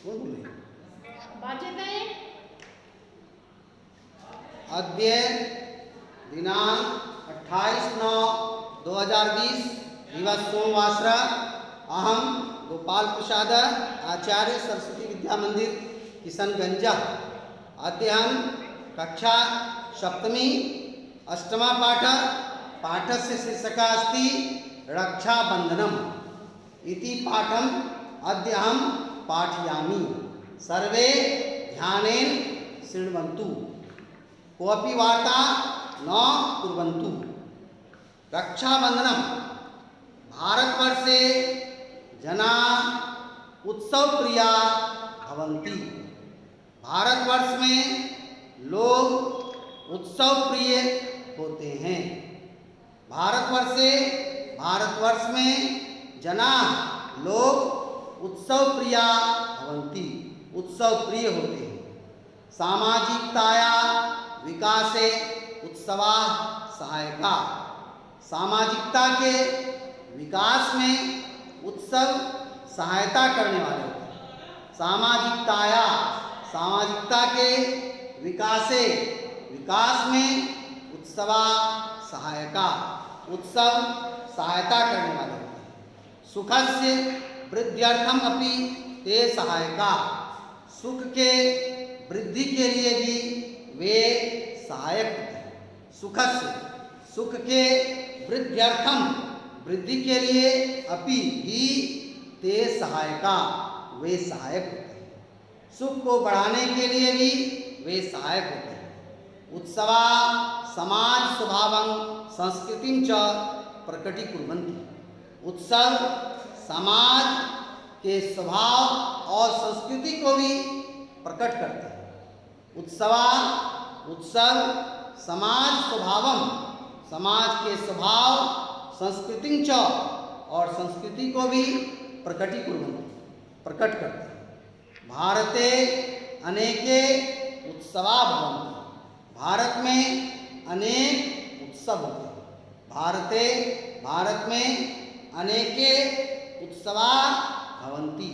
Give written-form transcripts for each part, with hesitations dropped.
कौन बोले? अद्य दिनांक 28/9/2020 दिवस सोमवासर अहम गोपाल प्रसाद आचार्य सरस्वती विद्या मंदिर किशनगंज अद्य हम कक्षा सप्तमी अष्टमा पाठस्य शीर्षक अस्ति रक्षाबंधनम् इति पाठम् अद्य अहं पाठयामि। सर्वे ध्यानेन शृण्वन्तु, कोऽपि वार्ता न कुर्वन्तु। रक्षाबंधनम् भारतवर्षे जनाः उत्सवप्रिया भवन्ति। भारतवर्ष में लोग उत्सवप्रिय होते हैं। भारतवर्ष में जनाः लोग उत्सवप्रिया भवन्ति, उत्सवप्रिय होते हैं। सामाजिकताया विकासे उत्सवाः सहायका। सामाजिकता के विकास में उत्सव सहायता करने वाले होते हैं। सामाजिकता के विकास में उत्सवा सहायका, उत्सव सहायता करने वाले होते हैं। सुखस्य वृद्ध्यर्थम अपि ते सहायका। सुख के वृद्धि के लिए भी वे सहायक होते हैं। सुख के वृद्ध्यर्थम वृद्धि के लिए अपि ही ते सहायका, वे सहायक होते हैं। सुख को बढ़ाने के लिए भी वे सहायक होते हैं। उत्सवा समाज स्वभावं संस्कृतिं च प्रकटीकुर्वन्ति। उत्सव समाज के स्वभाव और संस्कृति को भी प्रकट करते हैं। उत्सव समाज स्वभावम, समाज के स्वभाव संस्कृतिं च और संस्कृति को भी प्रकटीकुर्वन्ति, प्रकट करते हैं। भारते अनेके उत्सवा भवन्ति। भारत में अनेक उत्सव होते हैं। भारत में अनेके उत्सवा भवन्ति,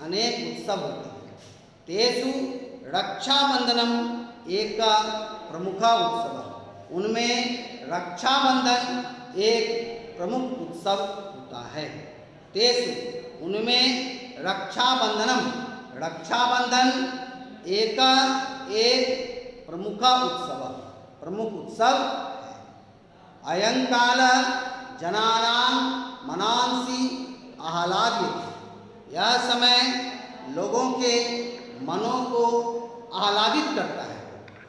अनेक उत्सव होते हैं। तेषु रक्षाबंधनम एक प्रमुख उत्सव, उनमें रक्षाबंधन एक प्रमुख उत्सव होता है। तेषु उनमें रक्षाबंधन एक प्रमुख उत्सव है। अयं काल जनानां मनांसि आह्लादयति। यह समय लोगों के मनों को आह्लादित करता है,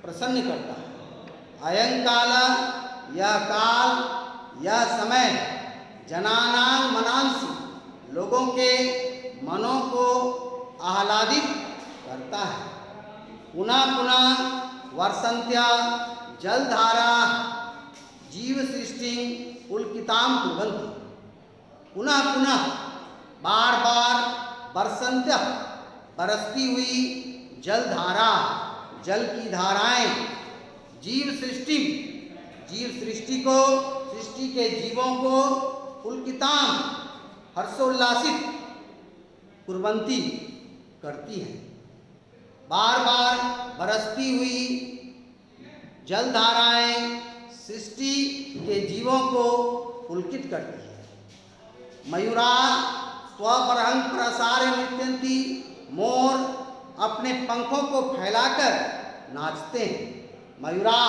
प्रसन्न करता है। अयं काल, यह समय जनानां मनांसि, लोगों के मनों को आह्लादित करता है। पुनः वर्षन्त्या जलधारा जीव सृष्टि पुलकितां कुर्वन्ति। पुनः बार बरसन्त्या, बरसती हुई जलधारा, जल की धाराएं जीव सृष्टि को, सृष्टि के जीवों को पुलकितां, हर्षोल्लासित कुर्वन्ति, करती हैं। बार बरसती हुई जलधाराएं सृष्टि के जीवों को पुलकित करती है। मयूरा स्वबरहं प्रसारे नृत्यन्ति। मोर अपने पंखों को फैलाकर नाचते हैं। मयूरा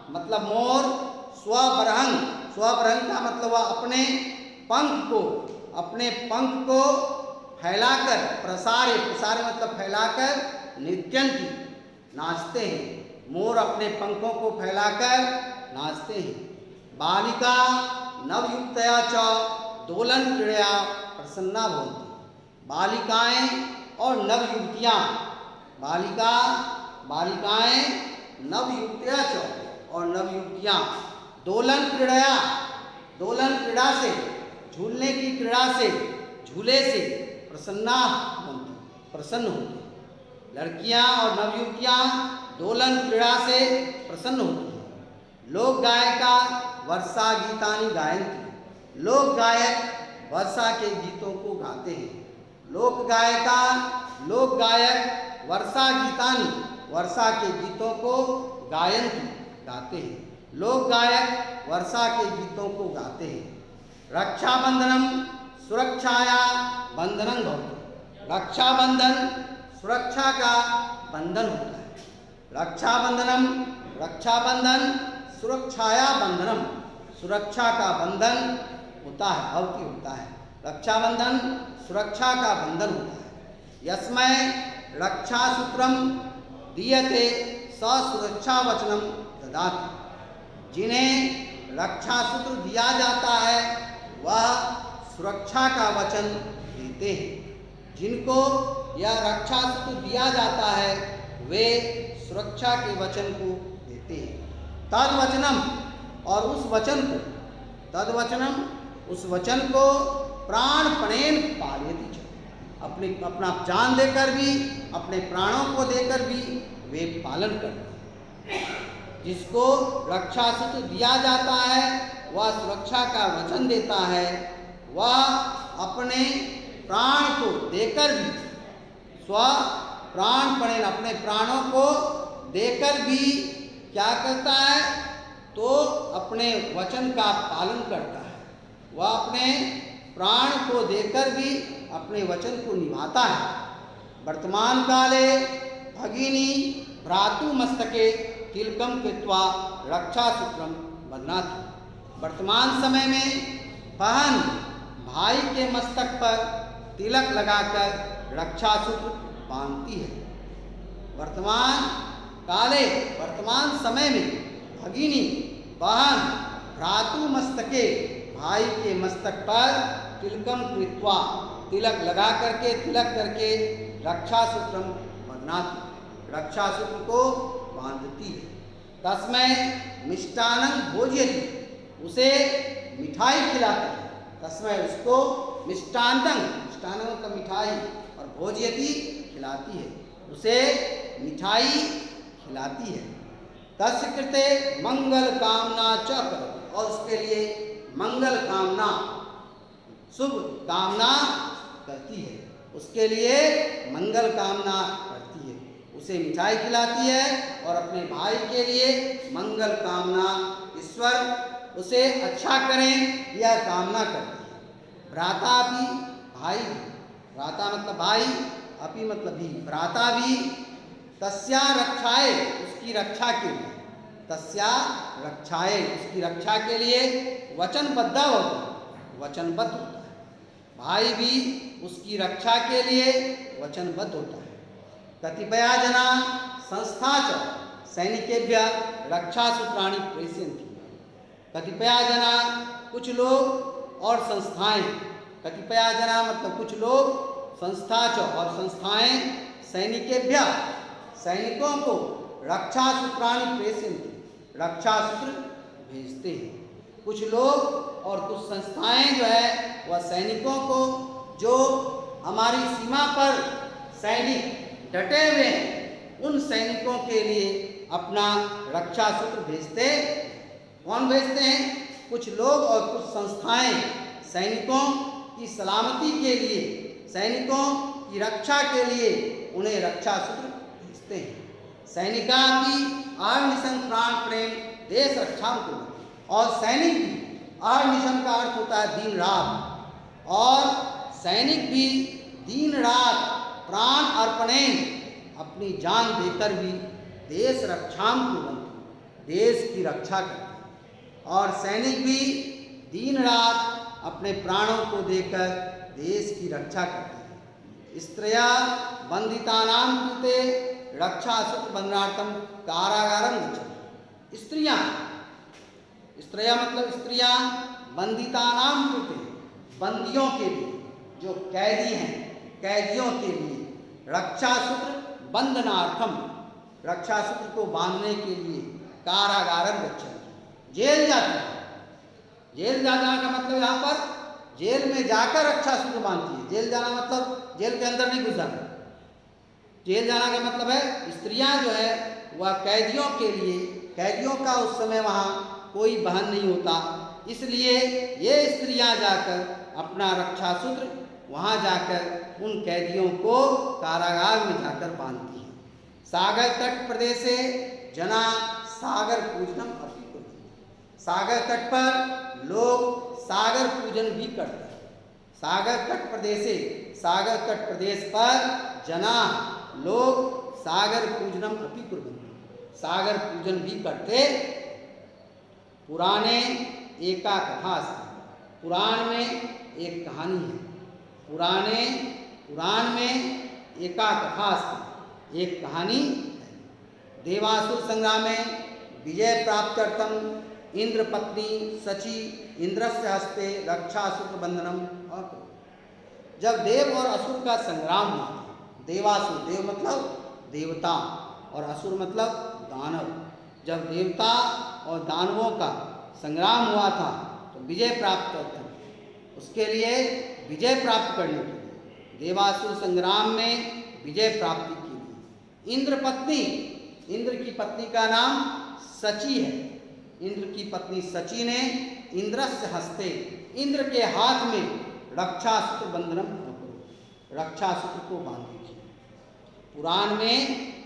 मतलब मोर, स्वबरहं का मतलब अपने पंख को फैलाकर, प्रसारे मतलब फैलाकर, नृत्यन्ति नाचते हैं। मोर अपने पंखों को फैलाकर नाचते हैं। बालिका नवयुक्तया च दोलन क्रीड़या प्रसन्ना भवन्ति। बालिकाएं और नवयुवतियां, बालिकाएं नवयुवतियां दोलन क्रीड़ा से, झूलने की क्रीड़ा से, झूले से प्रसन्न होती। लड़कियां और नवयुवतियां दोलन क्रीड़ा से प्रसन्न होती हैं। लोक गायिका वर्षा गीतानि गायन्ति। लोक गायक वर्षा के गीतों को गाते हैं। लोक गायिका लोक गायक वर्षा गीतानि, वर्षा के गीतों को गायन्ति, गाते हैं। लोक गायक वर्षा के गीतों को गाते हैं। रक्षाबंधनम सुरक्षाया बंधनं भवति। रक्षाबंधन सुरक्षा का बंधन होता है। रक्षाबंधनम, रक्षाबंधन सुरक्षाया बंधनम, सुरक्षा का बंधन होता है, भवति होता है। रक्षाबंधन सुरक्षा का बंधन होता है। यस्मै रक्षासूत्रम दीयते स सुरक्षा वचनम ददाति। जिन्हें रक्षासूत्र दिया जाता है वह सुरक्षा का वचन देते हैं। जिनको यह रक्षासूत्र दिया जाता है वे सुरक्षा के वचन को देते हैं। तद वचनम, और उस वचन को, तद वचनम, उस वचन को प्राणपणेन पालयति च, अपना जान देकर भी, अपने प्राणों को देकर भी वे पालन करते हैं। जिसको रक्षासूत्र दिया जाता है वह सुरक्षा का वचन देता है, वह अपने प्राण को देकर भी, स्व प्राणपणेन, अपने प्राणों को देकर भी क्या करता है, तो अपने वचन का पालन करता है। वह अपने प्राण को देकर भी अपने वचन को निभाता है। वर्तमान काले भगिनी भ्रातु मस्तके तिलकम कृत्वा रक्षासूत्रम बध्नाति। वर्तमान समय में बहन भाई के मस्तक पर तिलक लगाकर रक्षासूत्र बांधती है। वर्तमान काले, वर्तमान समय में भगिनी बहन भ्रातु मस्तके, भाई के मस्तक पर तिलकम कृत्वा, तिलक लगा करके, तिलक करके रक्षासूत्रम बध्नाति, रक्षासूत्र को बांधती है। तस्मै मिष्टान्नं भोजयति, उसे मिठाई खिलाती है। तस्मै, उसको मिष्टान्नं, मिष्टान्नं मतलब मिठाई, और भोजयति खिलाती है, उसे मिठाई खिलाती है। तस्य कृते मंगल कामना च करोति, और उसके लिए मंगल कामना, शुभ कामना करती है, उसके लिए मंगल कामना करती है, उसे मिठाई खिलाती है और अपने भाई के लिए मंगल कामना, ईश्वर उसे अच्छा करें यह कामना करती है। भ्राता भी, भाई भी, भ्राता मतलब भाई, अपि मतलब भी, भ्राता भी तस्या रक्षाए, उसकी रक्षा के लिए, तस्या रक्षाए, उसकी रक्षा के लिए वचनबद्ध होता है, वचनबद्ध होता है। भाई भी उसकी रक्षा के लिए वचनबद्ध होता है। कतिपया जना संस्था च सैनिकेभ्यः रक्षासूत्राणि प्रेषयन्ति। कतिपया जना, कुछ लोग और संस्थाएं, कतिपया जना मतलब कुछ लोग, संस्था च और संस्थाएं, सैनिकेभ्यः, सैनिकों को रक्षासूत्राणि प्रेषयन्ति, रक्षासूत्र भेजते हैं। कुछ लोग और कुछ संस्थाएं जो है वह सैनिकों को, जो हमारी सीमा पर सैनिक डटे हुए हैं, उन सैनिकों के लिए अपना रक्षासूत्र भेजते। कौन भेजते हैं? कुछ लोग और कुछ संस्थाएं सैनिकों की सलामती के लिए, सैनिकों की रक्षा के लिए उन्हें रक्षासूत्र भेजते हैं। सैनिका की आर्निशन प्राण प्रेम देश रक्षा को, और सैनिक भी, आर्निशन का अर्थ होता है दिन रात, और सैनिक भी दिन रात प्राण अर्पणेन, अपनी जान देकर भी देश रक्षाम कुर्वन्ति, देश की रक्षा करते हैं। और सैनिक भी दिन रात अपने प्राणों को देकर देश की रक्षा करते हैं। स्त्रिया बंदितानां कृते रक्षासूत्र बंधनार्थम कारागारम गच्छन्ति। स्त्रियां, स्त्रियां मतलब स्त्रियां बंदितानां कृते, बंदियों के लिए, जो कैदी हैं, कैदियों के लिए रक्षासूत्र बंधनार्थम, रक्षासूत्र को बांधने के लिए कारागारम गच्छन्ति, जेल जाती है। जेल जाना का मतलब यहाँ पर जेल में जाकर रक्षासूत्र बांधती है। जेल जाना मतलब जेल के अंदर नहीं घुस जाना। जेल जाना का मतलब है स्त्रियां जो है वह कैदियों के लिए, कैदियों का उस समय वहाँ कोई बहन नहीं होता, इसलिए ये स्त्रियां जाकर अपना रक्षासूत्र वहाँ जाकर उन कैदियों को कारागार में जाकर बांधती है। सागर तट प्रदेशे जना सागर पूजनम अपि कुर्वन्ति। सागर तट पर लोग सागर पूजन भी करते हैं। सागर तट प्रदेशे, सागर तट प्रदेश पर जना लोग सागर पूजनम अपि कुर्वन्ति, सागर पूजन भी करते। पुराणे एका कथा अस्ति। पुराण में एक कहानी है। पुराण में एका कथा अस्ति, एक कहानी है। देवासुर संग्राम में विजय प्राप्त्यर्थम इंद्र पत्नी सची इंद्रस्य हस्ते रक्षासूत्र बंधनम अकुर्वत्। जब देव और असुर का संग्राम हुआ, देवासुर, देव मतलब देवता और असुर मतलब दानव, जब देवता और दानवों का संग्राम हुआ था तो विजय प्राप्त था। उसके लिए विजय प्राप्त करने के लिए देवासुर संग्राम में विजय प्राप्ति की थी। इंद्र पत्नी, इंद्र की पत्नी का नाम सची है। इंद्र की पत्नी सची ने इंद्रस्य हस्ते, इंद्र के हाथ में रक्षासूत्र बंधनम अकुर्वत्, रक्षासूत्र को बांधी थी। पुराण में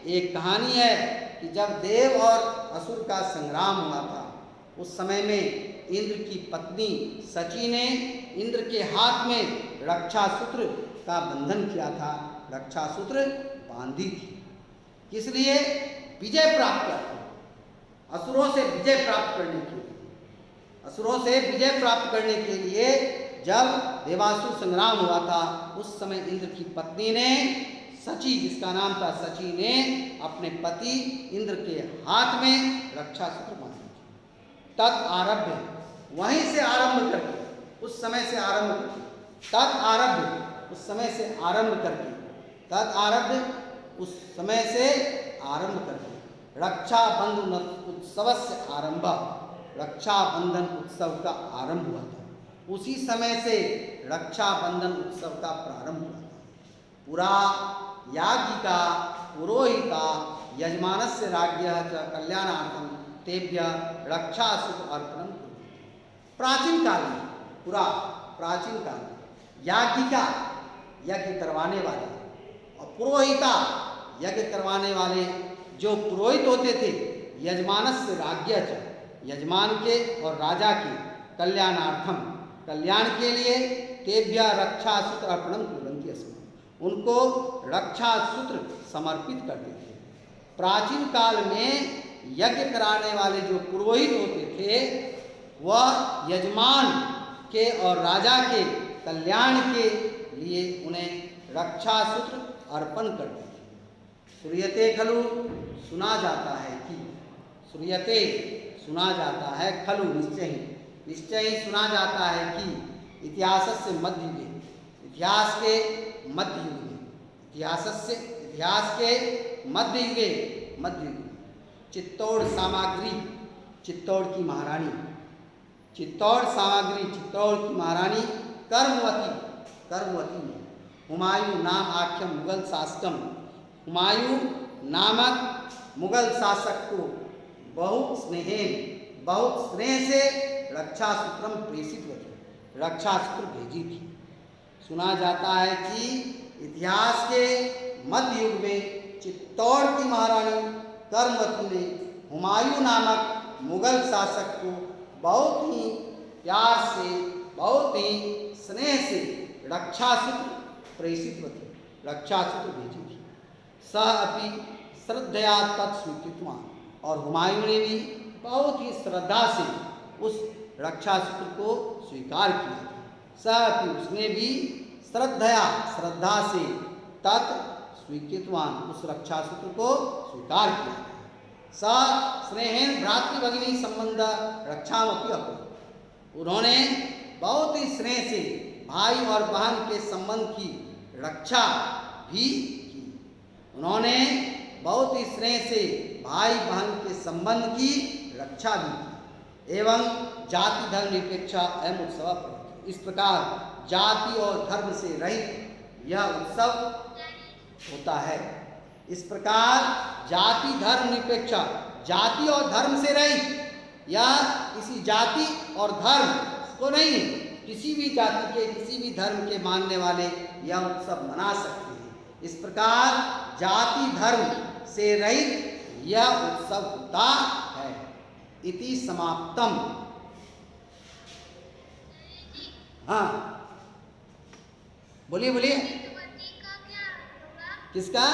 एक कहानी है कि जब देव और असुर का संग्राम हुआ था उस समय में इंद्र की पत्नी सची ने इंद्र के हाथ में रक्षासूत्र का बंधन किया था, रक्षासूत्र बांधी थी। किस लिए? विजय प्राप्त करने, असुरों से विजय प्राप्त करने के लिए। असुरों से विजय प्राप्त करने के लिए जब देवासुर संग्राम हुआ था उस समय इंद्र की पत्नी ने, सची जिसका नाम था सची ने, अपने पति इंद्र के हाथ में रक्षासूत्र बांधा। तत् आरभ्य, वहीं से आरंभ करके, उस समय से आरंभ करके, तत् आरभ्य, उस समय से आरंभ करके, तत् आरभ्य, उस समय से आरंभ करके, रक्षाबंधन उत्सव से आरंभ, रक्षाबंधन उत्सव का आरंभ हुआ था। उसी समय से रक्षाबंधन उत्सव का प्रारंभ हुआ था। पुरा याज्ञिका पुरोहिता यजमानस्य राज्ञः च कल्याणार्थम तेभ्य रक्षासूत्र अर्पणम कुर्वन्ति। प्राचीन काल में, पुरा प्राचीन काल में याज्ञिका यज्ञ करवाने वाले और पुरोहिता यज्ञ करवाने वाले जो पुरोहित होते थे, यजमानस्य राज्ञः च, यजमान के और राजा के कल्याणार्थम, कल्याण के लिए, तेभ्य रक्षासूत्र अर्पणम कुर्वन्ति अस्म, उनको रक्षासूत्र समर्पित करते थे। प्राचीन काल में यज्ञ कराने वाले जो पुरोहित होते थे वह यजमान के और राजा के कल्याण के लिए उन्हें रक्षासूत्र अर्पण करते थे। श्रूयते खलु, सुना जाता है कि, श्रूयते सुना जाता है, खलु निश्चय ही, निश्चय ही सुना जाता है कि इतिहासस्य मध्ययुगे, इतिहास के मध्ययुग में, इतिहास के मध्ययुगे, मध्ययुग चित्तौड़ सामग्री, चित्तौड़ की महारानी, चित्तौड़ सामग्री, चित्तौड़ की महारानी कर्मवती, कर्मवती में हुमायूं नाम आख्यम मुगल शासकम, हुमायूं नामक मुगल शासक को बहुत स्नेह से रक्षासूत्रम प्रेषित हुए, रक्षासूत्र भेजी थी। सुना जाता है कि इतिहास के मध्य युग में चित्तौड़ की महारानी कर्मवती ने हुमायूं नामक मुगल शासक को बहुत ही प्यार से, बहुत ही स्नेह से रक्षासूत्र प्रेषित होते, रक्षासूत्र भेजी थी। सह अपि श्रद्धया तत्स्वीकृतवान, और हुमायूं ने भी बहुत ही श्रद्धा से उस रक्षासूत्र को स्वीकार किया था। सह अपि, उसने भी श्रद्धा से तत् स्वीकृतवान, उस रक्षासूत्र को स्वीकार किया। स स्नेहेन भ्रातृभगिनी संबंध रक्षामपि अकुर्वत्, उन्होंने बहुत ही स्नेह से भाई और बहन के संबंध की रक्षा भी की। उन्होंने बहुत ही स्नेह से भाई बहन के संबंध की रक्षा भी की। एवं जाति धर्म निरपेक्षा अयम उत्सव प्रवर्तते, इस प्रकार जाति और धर्म से रहित यह उत्सव होता है। इस प्रकार जाति धर्म निरपेक्षा, जाति और धर्म से रहित, या किसी जाति और धर्म को नहीं, किसी भी जाति के, किसी भी धर्म के मानने वाले यह उत्सव मना सकते हैं। इस प्रकार जाति धर्म से रहित यह उत्सव होता है। इति समाप्तम। हाँ बोलिए बोलिए। का क्या होगा? किसका?